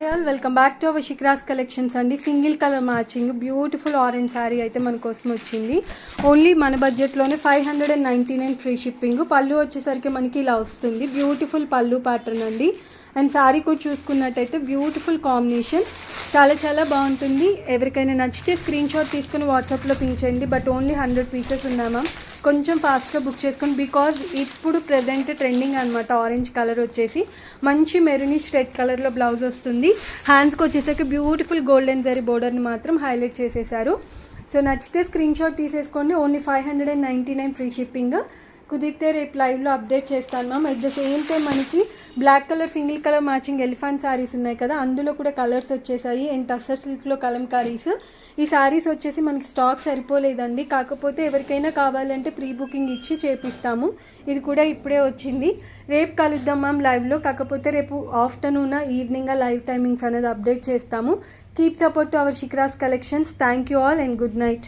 Welcome back to our Shikras collections అండి. Single colour matching beautiful orange sari అయితే మన కోసం వచ్చింది. ఓన్లీ మన బడ్జెట్లోనే 599 ఫ్రీ షిప్పింగ్. పళ్ళు వచ్చేసరికి మనకి ఇలా వస్తుంది. బ్యూటిఫుల్ పళ్ళు ప్యాటర్న్ అండి. అండ్ శారీ కూడా చూసుకున్నట్టయితే బ్యూటిఫుల్ కాంబినేషన్, చాలా బాగుంటుంది. ఎవరికైనా నచ్చితే స్క్రీన్ షాట్ తీసుకుని వాట్సాప్లో పింక్ చేయండి. బట్ ఓన్లీ 100 పీసెస్ ఉన్నాయి మ్యామ్. కొంచెం ఫాస్ట్గా బుక్ చేసుకోండి. బికాజ్ ఇప్పుడు ప్రెజెంట్ ట్రెండింగ్ అనమాట. ఆరెంజ్ కలర్ వచ్చేసి మంచి మెరూనిష్ రెడ్ కలర్లో బ్లౌజ్ వస్తుంది. హ్యాండ్స్కి వచ్చేసరికి బ్యూటిఫుల్ గోల్డెన్ జరీ బోర్డర్ని మాత్రం హైలైట్ చేసేసారు. సో నచ్చితే స్క్రీన్ షాట్ తీసేసుకోండి. Only 599 free shipping. కుదిరితే రేపు లైవ్లో అప్డేట్ చేస్తాను ma'am. At the same time మనకి black colour single colour matching elephant saris ఉన్నాయి కదా, అందులో కూడా కలర్స్ వచ్చేసాయి. అండ్ టస్సర్ సిల్క్లో కలంకారీస్. ఈ శారీస్ వచ్చేసి మనకి స్టాక్ సరిపోలేదండి. కాకపోతే ఎవరికైనా కావాలంటే ప్రీ బుకింగ్ ఇచ్చి చేపిస్తాము. ఇది కూడా ఇప్పుడే వచ్చింది. రేపు కలుద్దాం మ్యామ్ లైవ్లో. కాకపోతే రేపు ఆఫ్టర్నూన్ ఈవినింగ్ లైవ్ టైమింగ్స్ అనేది అప్డేట్ చేస్తాము. Keep support to our Shikras collections. Thank you all and good night.